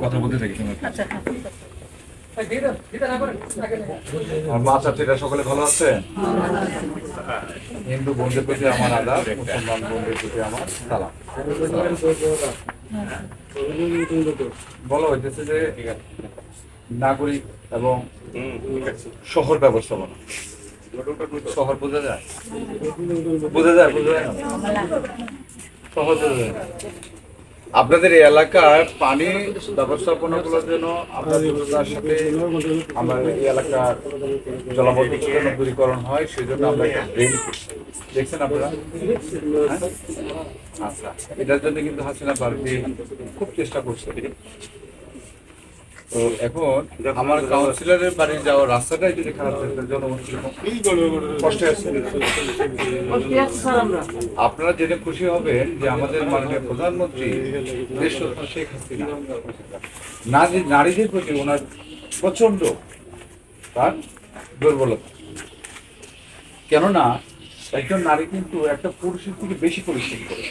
কথা বলতে থাকি তোমার সকলে ভালো আছে। হিন্দু বন্ধুদের প্রতি আমার আদাব, মুসলমান বন্ধুদের প্রতি আমার সালাম। বলা হইতেছে যে নাগরিক এবং শহর ব্যবস্থাপনা। শহর বোঝা যায় বোঝা যায় না, শহর বোঝা যায় না। আপনাদের এই এলাকার পানি ব্যবস্থাপনা গুলোর জন্য আমরা দ্রুততার সাথে আমরা এই এলাকার জলাবদ্ধতা দূরীকরণ হয়, সেই জন্য আমরা একটা ড্রেন দেখছেন আপনারা। আচ্ছা, এটার জন্য কিন্তু হাসিনা পার্টি খুব চেষ্টা করছে। তো এখন আমার কাউন্সিলরের বাড়ি যাওয়ার রাস্তাটাই যদি খারাপ থাকে, কষ্ট আছে। আপনারা জেনে খুশি হবেন যে আমাদের মাননীয় প্রধানমন্ত্রী দেশরত্ন শেখ হাসিনা নারীদের প্রতি ওনার প্রচন্ড তার দুর্বলতা। কেননা একজন নারী কিন্তু একটা পুরুষের থেকে বেশি পরিশ্রম করে।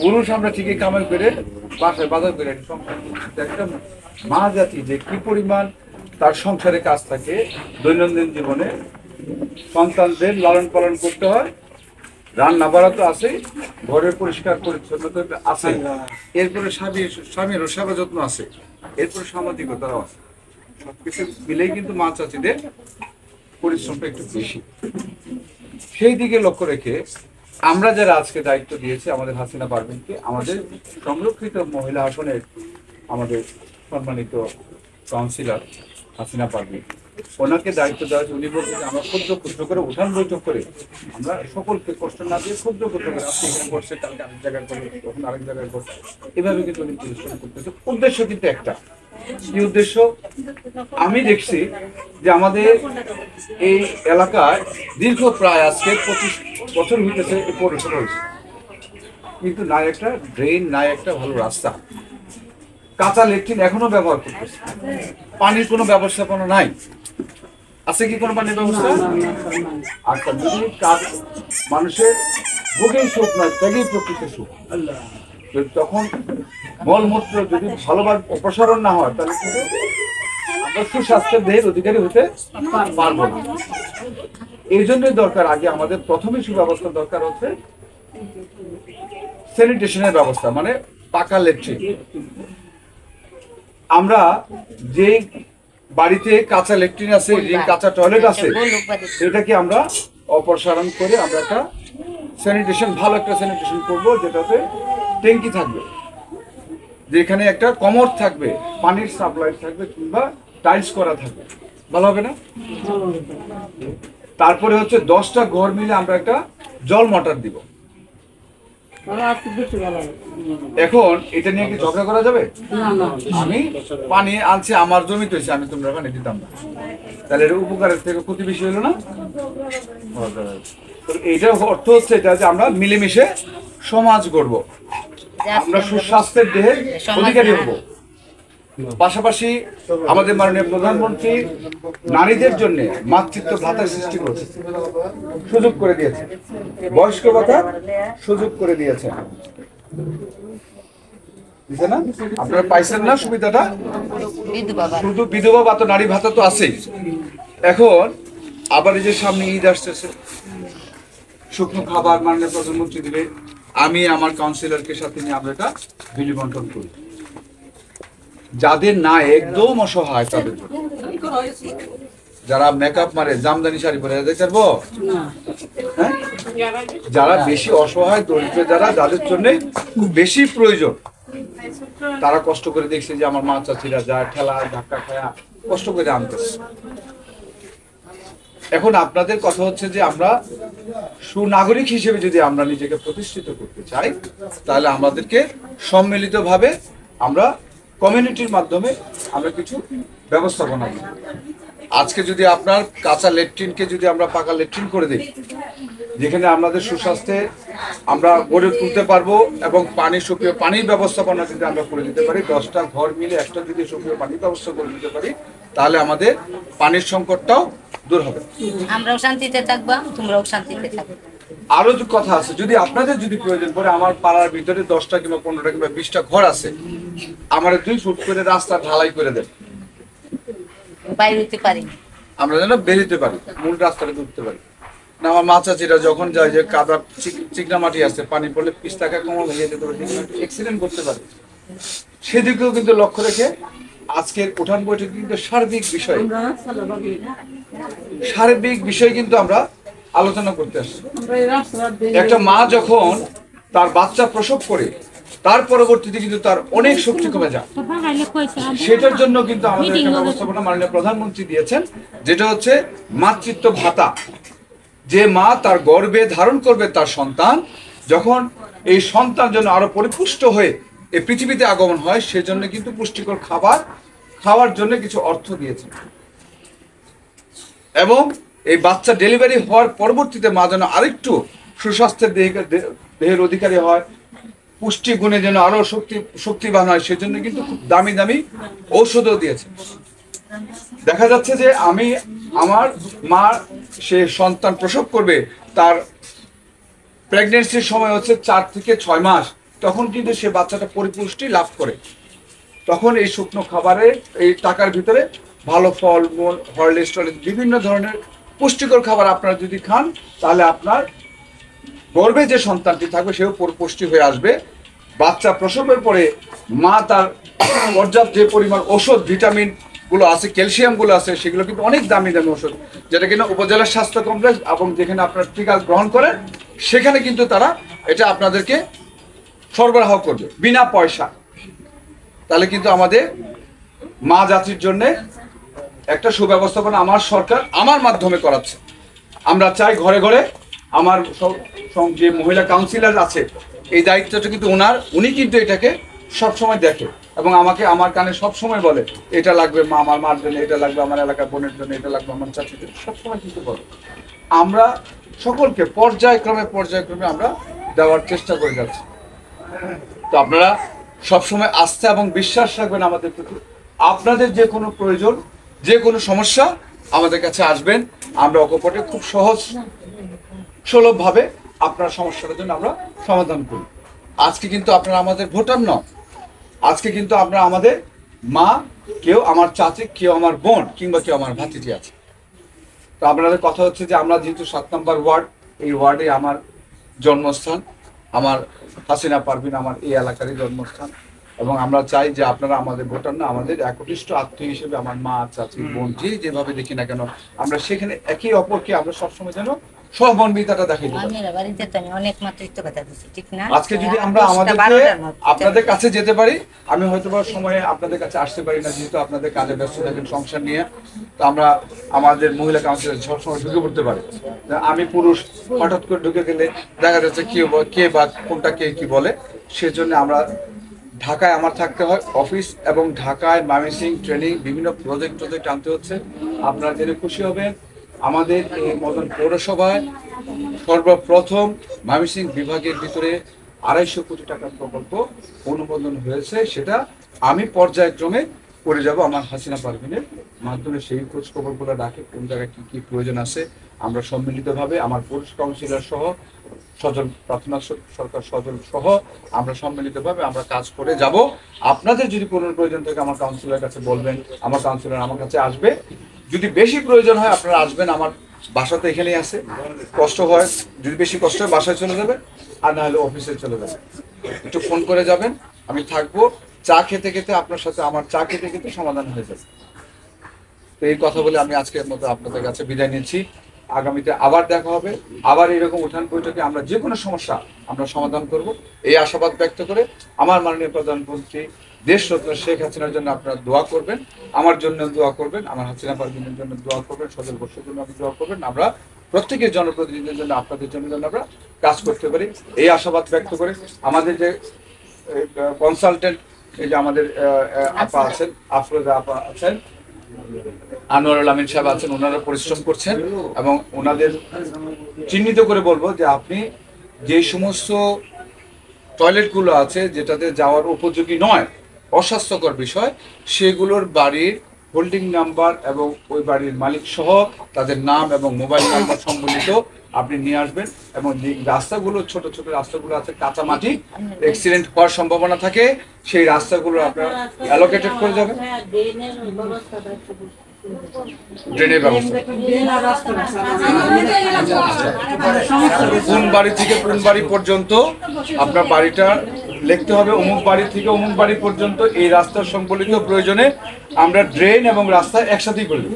পুরুষ আমরা ঠিকই কামাই করে বাসায় বাজার করে সংসার, একটা মা জাতি যে কি পরিমাণ তার সংসারে কাজ থাকে, দৈনন্দিন জীবনে সন্তানদের লালন পালন করতে হয়, রান্না বাড়া তো আছে, ঘরের পরিষ্কার পরিচ্ছন্নতা আছে, এরপরে স্বামীরও সেবা যত্ন আছে, এরপরে সামাজিকতাও আছে। সবকিছু মিলেই কিন্তু মা চাচিদের পরিশ্রমটা একটু বেশি। সেই দিকে লক্ষ্য রেখে আমরা যারা আজকে দায়িত্ব দিয়েছি আমাদের হাসিনা পারভীনকে, আমাদের সংরক্ষিত মহিলা আসনের আমাদের সম্মানিত কাউন্সিলর হাসিনা পারভীন, ওনাকে দায়িত্ব দেওয়া হয়েছে। উনি বলছেন যে আমরা ক্ষুদ্র ক্ষুদ্র করে উঠান বৈঠক করে আমরা সকলকে কষ্ট না দিয়ে ক্ষুদ্র ক্ষুদ্র করে আজকে এখানে করছে, কালকে আরেক জায়গায় করবে, তখন আরেক জায়গায় করছে, এভাবে কিন্তু উনি পরিশ্রম করতেছে। উদ্দেশ্য কিন্তু একটা, কি উদ্দেশ্য? আমি দেখছি যে আমাদের এই এলাকায় দীর্ঘ প্রায় আজকে 25 বছর হইতেছে এই পৌরসভা হয়েছে, কিন্তু না একটা ড্রেন, না একটা ভালো রাস্তা, কাঁচা ল্যাট্রিন এখনো ব্যবহার করতেছে, পানির কোনো ব্যবস্থাপনা নাই। আছে কি কোনো পানির ব্যবস্থা? আচ্ছা, যদি মানুষের ভোগেই সুখ নয়, ত্যাগেই প্রকৃত সুখ। তখন মলমূত্র যদি ভালোভাবে অপসারণ না হয়, তাহলে কিন্তু আমরা সুস্বাস্থ্যের দেহের অধিকারী হতে পারবো না। এই জন্যই দরকার, আগে আমাদের প্রথমে সুব্যবস্থা দরকার হচ্ছে স্যানিটেশনের ব্যবস্থা, মানে পাকা ল্যাট্রিন। আমরা যে বাড়িতে কাঁচা ল্যাট্রিন আছে, কাঁচা টয়লেট আছে, এটাকে আমরা অপসারণ করে আমরা একটা স্যানিটেশন, ভালো একটা স্যানিটেশন করবো, যেটাতে ট্যাঙ্কি থাকবে, যেখানে একটা কমোড থাকবে, পানির সাপ্লাই থাকবে, কিংবা টাইলস করা থাকবে, ভালো হবে না? তারপরে হচ্ছে 10টা ঘর মিলে আমরা একটা জল মোটর দিব। এখন এটা নিয়ে কি ঝগড়া করা যাবে? আমি পানি আনছি, আমার জমি তো, আমি তোমরা পানি দিতাম না, তাহলে এটা উপকারের থেকে ক্ষতি বেশি হলো না? এইটার অর্থ হচ্ছে এটা যে আমরা মিলেমিশে সমাজ গড়ব, আমরা সুস্বাস্থ্যের দেহের অধিকারী হব। পাশাপাশি আমাদের মাননীয় প্রধানমন্ত্রী নারীদের জন্য মাতৃত্ব ভাতা সৃষ্টি করেছে, সুযোগ করে দিয়েছে, বয়স্ক ভাতা সুযোগ করে দিয়েছে, না? আপনারা পাইছেন না সুবিধাটা? শুধু বিধবা ভাতা, নারী ভাতা তো আছেই। এখন আবার এই যে সামনে ঈদ আসতেছে, শুকনো খাবার মাননীয় প্রধানমন্ত্রী দিবে, আমি আমার কাউন্সিলরকে সাথে নিয়ে আমরা এটা বিলি বন্টন করি। যাদের না একদম অসহায় তাদের জন্য, যারা মেকআপ মারে, জামদানি শাড়ি পরে দেখতে পারবো, হ্যাঁ, যারা বেশি অসহায়, দরিদ্র, যাদের জন্য খুব বেশি প্রয়োজন, তারা কষ্ট করে দেখছে যে আমার মা চাচিরা যায় ঠেলা ধাক্কা খায়া কষ্ট করে আনতেছে। এখন আপনাদের কথা হচ্ছে যে আমরা সুনাগরিক হিসেবে যদি আমরা নিজেকে প্রতিষ্ঠিত করতে চাই, তাহলে আমাদেরকে সম্মিলিতভাবে আমরা কমিউনিটির মাধ্যমে আমরা কিছু ব্যবস্থাপনা করি। আজকে যদি আপনার কাঁচা ল্যাট্রিনকে যদি আমরা পাকা ল্যাট্রিন করে দিই, যেখানে আমাদের সুস্বাস্থ্যে আমরা গড়ে তুলতে পারবো, এবং সক্রিয় পানির ব্যবস্থাপনা যদি আমরা করে দিতে পারি, 10টা ঘর মিলে একটা যদি সক্রিয় পানির ব্যবস্থা করে দিতে পারি, তাহলে আমাদের পানির সংকটটাও দূর হবে, আমরাও শান্তিতে থাকবো, তোমরাও শান্তিতে থাকবে। আরো যে কথা আছে, যদি আপনাদের যদি প্রয়োজন পড়ে, আমার পাড়ার ভিতরে 10টা কিংবা 15টা কিংবা 20টা ঘর আছে, আমার 2 ফুট করে রাস্তা ঢালাই করে দেন, বাইরে হতে পারি, আমরা যেন বেরোতে পারি, মূল রাস্তাটা ঢুকতে পারি না। আমার মা চাচিরা যখন যায় যে কাদা চিকনা মাটি আছে, পানি পড়লে পিস্তাকা কোমল হয়ে যেতে পারে, অ্যাক্সিডেন্ট করতে পারে, সেদিকেও কিন্তু লক্ষ্য রেখে আজকের উঠান বৈঠক কিন্তু সার্বিক বিষয় কিন্তু আমরা আলোচনা করতে আসছি। একটা মা যখন তার বাচ্চা প্রসব করে, তার পরবর্তীতে কিন্তু তার অনেক শক্তি কমে যায়, সেটার জন্য কিন্তু আমাদের একটা ব্যবস্থাপনা মাননীয় প্রধানমন্ত্রী দিয়েছেন, যেটা হচ্ছে মাতৃত্ব ভাতা। যে মা তার গর্ভে ধারণ করবে তার সন্তান, যখন এই সন্তান যেন আরো পরিপুষ্ট হয়ে এই পৃথিবীতে আগমন হয়, সেজন্য কিন্তু পুষ্টিকর খাবার খাওয়ার জন্য কিছু অর্থ দিয়েছে, এবং এই বাচ্চা ডেলিভারি হওয়ার পরবর্তীতে মা যেন আরেকটু সুস্বাস্থ্যের দেহের অধিকারী হয়, পুষ্টি গুণে যেন আরো শক্তিবান হয়, সেজন্য কিন্তু খুব দামি দামি ঔষধও দিয়েছে। দেখা যাচ্ছে যে আমার মা সে সন্তান প্রসব করবে, তার প্রেগনেন্সির সময় হচ্ছে 4 থেকে 6 মাস, তখন কিন্তু সে বাচ্চাটা পরিপুষ্টি লাভ করে। তখন এই শুকনো খাবারে, এই টাকার ভিতরে ভালো ফল মূল, হরলিক্স টরলিক্স, বিভিন্ন ধরনের পুষ্টিকর খাবার আপনারা যদি খান, তাহলে আপনার গর্ভে যে সন্তানটি থাকবে সেও পুষ্টি হয়ে আসবে। বাচ্চা প্রসবের পরে মা তার পর্যাপ্ত যে পরিমাণ ওষুধ, ভিটামিন গুলো আছে, ক্যালসিয়াম গুলো আছে, সেগুলো কিন্তু অনেক দামি দামি ওষুধ, যেটা কিনা উপজেলা স্বাস্থ্য কমপ্লেক্স এবং যেখানে আপনার টিকা গ্রহণ করেন, সেখানে কিন্তু তারা এটা আপনাদেরকে সরবরাহ করবে বিনা পয়সা। তাহলে কিন্তু আমাদের মা জাতির জন্য একটা সুব্যবস্থাপনা আমার সরকার আমার মাধ্যমে করাচ্ছে। আমরা চাই ঘরে ঘরে আমার যে মহিলা কাউন্সিলর আছে, এই দায়িত্বটা কিন্তু উনি কিন্তু এটাকে সবসময় দেখে, এবং আমাকে আমার কানে সবসময় বলে, এটা লাগবে মা, আমার মার জন্য, এটা লাগবে আমার এলাকার বোনের জন্য, এটা লাগবে আমার চাচির জন্য, সবসময় কিন্তু বলে। আমরা সকলকে পর্যায়ক্রমে আমরা দেওয়ার চেষ্টা করে যাচ্ছি। তো আপনারা সবসময় আস্থা এবং বিশ্বাস রাখবেন আমাদের প্রতি। আপনাদের যে কোনো প্রয়োজন, যে কোনো সমস্যা আমাদের কাছে আসবেন, আমরা অকপটে খুব সুলভভাবে আপনার সমস্যাটার জন্য আমরা সমাধান করি। আজকে কিন্তু আপনারা আমাদের ভোটার নন, আজকে কিন্তু আপনারা আমাদের মা, কেউ আমার চাচি, কেউ আমার বোন, কিংবা কেউ আমার ভাতিজি আছে। তো আপনাদের কথা হচ্ছে যে আমরা যেহেতু 7 নম্বর ওয়ার্ড, এই ওয়ার্ডে আমার জন্মস্থান, আমার হাসিনা পারভিন আমার এই এলাকারই জন্মস্থান, এবং আমরা চাই যে আপনারা আমাদের ভোটার না, আমাদের একনিষ্ঠ আত্মীয় হিসেবে আমার মা, চাচি, বোন যেভাবে দেখি না কেন, আমরা সেখানে একে অপরকে আমরা সবসময় যেন সহমর্মিতাটা দেখাই দিই। আজকে যদি আমরা আপনাদের কাছে যেতে পারি, আমি হয়তো বা সময়ে আপনাদের কাছে আসতে পারি না, যেহেতু আপনাদের কাজে ব্যস্ত থাকেন সংসার নিয়ে, তো আমরা আমাদের মহিলা কাউন্সিলর সবসময় ঢুকে পড়তে পারি। আমি পুরুষ হঠাৎ করে ঢুকে গেলে দেখা যাচ্ছে কে বা কোনটা কে কি বলে, সেজন্য আমরা ঢাকায় আমার থাকতে হয় অফিস, এবং ঢাকায় ময়মনসিংহ ট্রেনিং বিভিন্ন প্রজেক্ট আনতে হচ্ছে। আপনারা জেনে খুশি হবেন, আমাদের এই মদন পৌরসভায় সর্বপ্রথম ময়মনসিংহ বিভাগের ভিতরে 250 কোটি টাকার প্রকল্প অনুমোদন হয়েছে। সেটা আমি পর্যায়ক্রমে করে যাব আমার হাসিনা পারভিনের মাধ্যমে। সেই খোঁজ খবরগুলো রাখে, কোন জায়গায় কি কি প্রয়োজন আছে, আমরা সম্মিলিতভাবে আমার পুরুষ কাউন্সিলর সহ সজল প্রার্থনা সরকার সজল সহ আমরা সম্মিলিতভাবে আমরা কাজ করে যাব। আপনাদের যদি কোনো প্রয়োজন থাকে আমার কাউন্সিলরের কাছে বলবেন, আমার কাউন্সিলর আমার কাছে আসবে। যদি বেশি প্রয়োজন হয় আপনারা আসবেন, আমার বাসা তো এখানেই আছে, কষ্ট হয় যদি বেশি কষ্ট হয় বাসায় চলে যাবেন, আর না হলে অফিসে চলে যাবেন, একটু ফোন করে যাবেন, আমি থাকবো। চা খেতে খেতে আপনার সাথে আমার চা খেতে খেতে সমাধান হয়ে যাবে। তো এই কথা বলে আমি আজকের মতো আপনাদের কাছে বিদায় নিচ্ছি। আগামীতে আবার দেখা হবে, আবার এরকম উঠান বৈঠকে আমরা যে কোনো সমস্যা আমরা সমাধান করব, এই আশাবাদ ব্যক্ত করে আমার মাননীয় প্রধানমন্ত্রী দেশরত্ন শেখ হাসিনার জন্য আপনারা দোয়া করবেন, আমার জন্য দোয়া করবেন, আমার হাসিনা পারভিনের জন্য দোয়া করবেন, সজল বর্ষের জন্য আপনি দোয়া করবেন। আমরা প্রত্যেকের জনপ্রতিনিধিদের জন্য, আপনাদের জন্য আমরা কাজ করতে পারি, এই আশাবাদ ব্যক্ত করে আমাদের যে কনসালটেন্ট, এই যে আমাদের আপা আছেন, আফরোজা আপা আছেন, আনোয়ারুল আমিন সাহেব আছেন, ওনারা পরিশ্রম করছেন, এবং ওনাদের চিহ্নিত করে বলবো যে আপনি যে সমস্ত টয়লেটগুলো আছে যেটাতে যাওয়ার উপযোগী নয়, অস্বাস্থ্যকর বিষয়, সেগুলোর বাড়ির হোল্ডিং নাম্বার এবং ওই বাড়ির মালিক সহ তাদের নাম এবং মোবাইল নাম্বার সম্বলিত আপনি নিয়ে আসবেন, এবং যে রাস্তাগুলো ছোট ছোট রাস্তাগুলো আছে কাঁচা মাটি অ্যাক্সিডেন্ট হওয়ার সম্ভাবনা থাকে, সেই রাস্তাগুলো আপনার অ্যালোকেটেড করে যাবেন। ড্রেনের ব্যবস্থা কোন বাড়ি থেকে কোন বাড়ি পর্যন্ত আপনার বাড়িটা লিখতে হবে, অমুক বাড়ি থেকে অমুক বাড়ি পর্যন্ত এই রাস্তার সংবলিত প্রয়োজনে আমরা ড্রেন এবং রাস্তা একসাথেই করে দেব।